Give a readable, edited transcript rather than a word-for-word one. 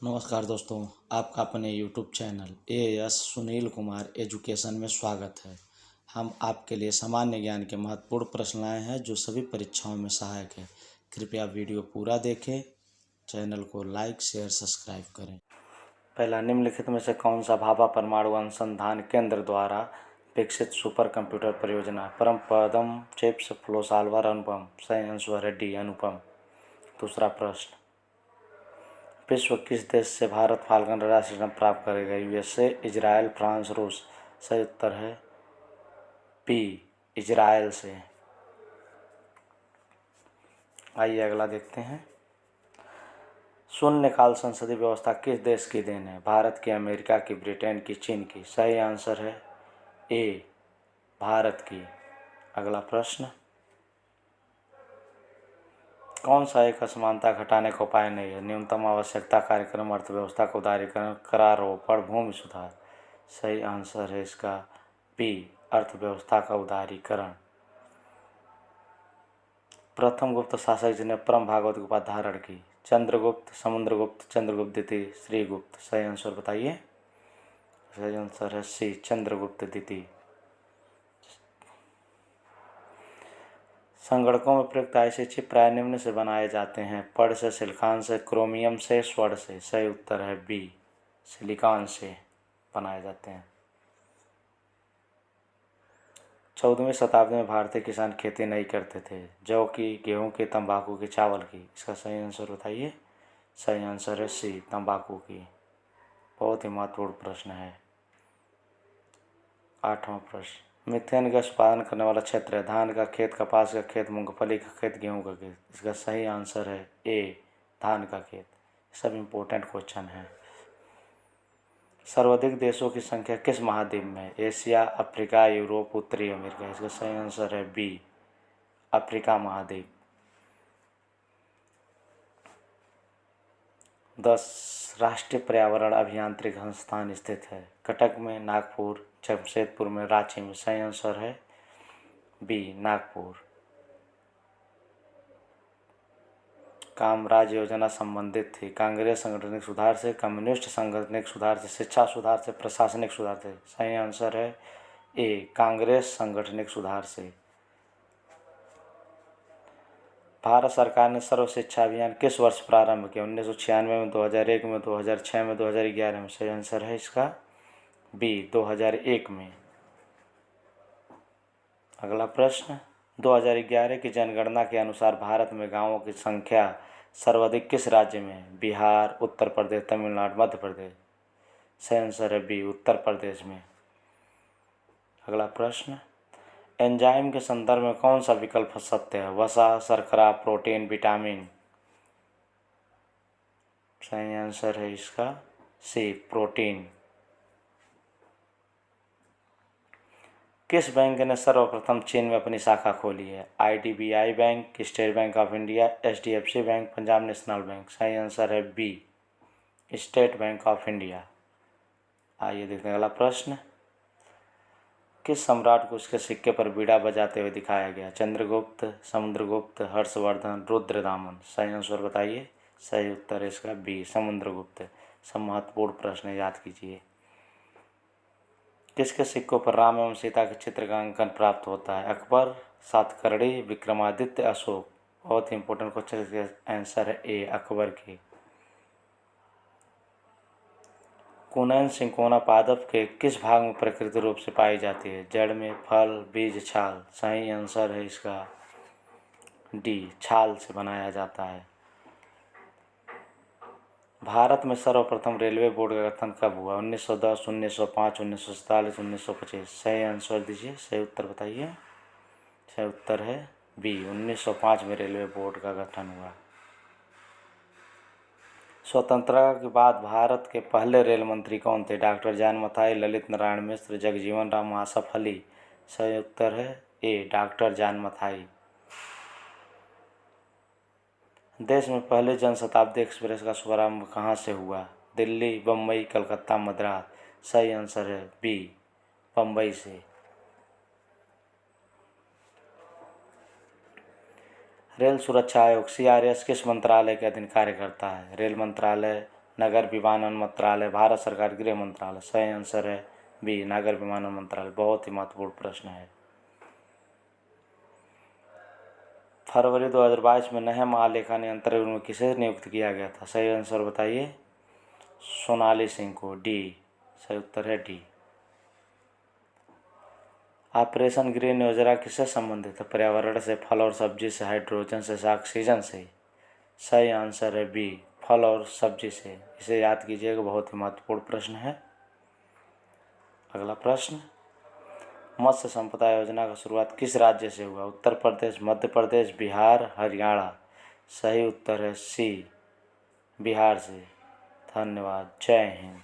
नमस्कार दोस्तों, आपका अपने YouTube channel as Sunil Kumar education में स्वागत है। हम आपके लिए सामान्य ज्ञान के महत्वपूर्ण प्रश्न लाए हैं जो सभी परीक्षाओं में सहायक है। कृपया वीडियो पूरा देखें, चैनल को लाइक शेयर सब्सक्राइब करें। पहला, निम्नलिखित में से कौन सा भाभा परमाणु अनुसंधान केंद्र द्वारा विकसित सुपर कंप्यूटर परियोजना? परमपदम चिप्स फ्लो सॉल्वर अनुपम। सही आंसर है डी अनुपम। दूसरा प्रश्न, विश्व किस देश से भारत फाल्कन रडार सिस्टम प्राप्त करेगा? यूएसए, इजराइल, फ्रांस, रूस। सही उत्तर है बी इजराइल से। आइए अगला देखते हैं। शून्यकाल संसदीय व्यवस्था किस देश की देन है? भारत की, अमेरिका की, ब्रिटेन की, चीन की। सही आंसर है ए भारत की। अगला प्रश्न, कौन सा एक असमानता घटाने का उपाय नहीं है? न्यूनतम आवश्यकता कार्यक्रम, अर्थव्यवस्था का उदारीकरण, करारोपण, भूमि सुधार। सही आंसर है इसका बी अर्थव्यवस्था का उदारीकरण। प्रथम गुप्त शासक जिन्हें परम भागवत की उपाधि धारण की? चंद्रगुप्त, समुद्रगुप्त, चंद्रगुप्त द्वितीय, श्रीगुप्त। सही आंसर बताइए। सही आंसर है सी चंद्रगुप्त द्वितीय। संगणकों में प्रयुक्त आईसी चिप प्राय निम्न से बनाए जाते हैं? पड से, सिलिकॉन से, क्रोमियम से, स्वर्ण से। सही उत्तर है बी सिलिकॉन से बनाए जाते हैं। 14वीं शताब्दी में भारतीय किसान खेती नहीं करते थे? जौ की, गेहूं की, तंबाकू की, चावल की। इसका सही आंसर बताइए। सही आंसर है सी तंबाकू की। बहुत ही महत्वपूर्ण प्रश्न है। 8वां प्रश्न, मीथेन गैस उत्पादन करने वाला क्षेत्र है? धान का खेत, कपास का खेत, मूंगफली का खेत, गेहूं का खेत। इसका सही आंसर है ए धान का खेत। सब इम्पोर्टेंट क्वेश्चन है। सर्वाधिक देशों की संख्या किस महाद्वीप में है? एशिया, अफ्रीका, यूरोप, उत्तरी अमेरिका। इसका सही आंसर है बी अफ्रीका महाद्वीप। 10 राष्ट्रीय पर्यावरण अभियांत्रिकी संस्थान स्थित है? कटक में, नागपुर, जमशेदपुर में, रांची में। सही आंसर है बी नागपुर। कामराज योजना संबंधित थी? कांग्रेस संगठनिक सुधार से, कम्युनिस्ट संगठनिक सुधार से, शिक्षा सुधार से, प्रशासनिक सुधार से। सही आंसर है ए कांग्रेस संगठनिक सुधार से। भारत सरकार ने सर्व शिक्षा अभियान किस वर्ष प्रारंभ किया? 1996 में, 2001 में, 2006 में, 2011 में। सही आंसर है इसका बी 2001 में। अगला प्रश्न, 2011 की जनगणना के अनुसार भारत में गांवों की संख्या सर्वाधिक किस राज्य में है? बिहार, उत्तर प्रदेश, तमिलनाडु, मध्य प्रदेश। सही आंसर है बी उत्तर प्रदेश में। अगला प्रश्न, एंजाइम के संदर्भ में कौन सा विकल्प सत्य है? वसा, शर्करा, प्रोटीन, विटामिन। सही आंसर है इसका सी प्रोटीन। किस बैंक ने सर्वप्रथम चीन में अपनी शाखा खोली है? IDBI bank, State Bank of India, HDFC bank, Punjab national bank. सही आंसर है B State Bank of India. आइए देखते हैं अगला प्रश्न, किस सम्राट को उसके सिक्के पर बीड़ा बजाते हुए दिखाया गया? चंद्रगुप्त, समुद्रगुप्त, हर्षवर्धन, रुद्रदामन। सही आंसर बताइए। सही उत्तर है इसका बी समुद्रगुप्त। सब महत्वपूर्ण प्रश्न याद कीजिए। किसके सिक्कों पर राम एवं सीता के चित्र का अंकन प्राप्त होता है? अकबर, सातकर्णी, विक्रमादित्य, अशोक। बहुत ही इंपॉर्टेंट क्वेश्चन, इसका आंसर है ए अकबर की। कुनैन सिंकोना पादप के किस भाग में प्राकृतिक रूप से पाई जाती है? जड़ में, फल, बीज, छाल। सही आंसर है इसका डी छाल से बनाया जाता है। भारत में सर्वप्रथम रेलवे बोर्ड का गठन कब हुआ? 1910, 1905, 1947, 1925। सही आंसर दीजिए। सही उत्तर बताइए। सही उत्तर है बी 1905 में रेलवे बोर्ड का गठन हुआ। स्वतंत्रता के बाद भारत के पहले रेल मंत्री कौन थे? डॉक्टर जान मथाई, ललित नारायण मिश्र, जगजीवन राम, आसफ अली। सही उत्तर है ए डॉक्टर जान मथाई। देश में पहले जनशताब्दी एक्सप्रेस का शुभारंभ कहाँ से हुआ? दिल्ली, बम्बई, कलकत्ता, मद्रास। सही आंसर है बी बम्बई से। रेल सुरक्षा आयोग सीआरएस किस मंत्रालय के अधीन कार्य करता है? रेल मंत्रालय, नगर विमानन मंत्रालय, भारत सरकार गृह मंत्रालय। सही आंसर है बी, नागर विमानन मंत्रालय। बहुत ही महत्वपूर्ण प्रश्न है। फरवरी 2022 में नए महालेखा नियंत्रक में किसे नियुक्त किया गया था? सही आंसर बताइए। सोनाली सिंह को। डी, सही उत्तर है डी। ऑपरेशन ग्रीन योजना किससे संबंधित है? पर्यावरण से, फल और सब्जी से, हाइड्रोजन से, ऑक्सीजन से। सही आंसर है बी, फल और सब्जी से। इसे याद कीजिएगा, बहुत ही महत्वपूर्ण प्रश्न है। अगला प्रश्न, मत्स्य संपदा योजना का शुरुआत किस राज्य से हुआ? उत्तर प्रदेश, मध्य प्रदेश, बिहार, हरियाणा। सही उत्तर है सी, बिहार से। धन्यवाद। जय हिंद।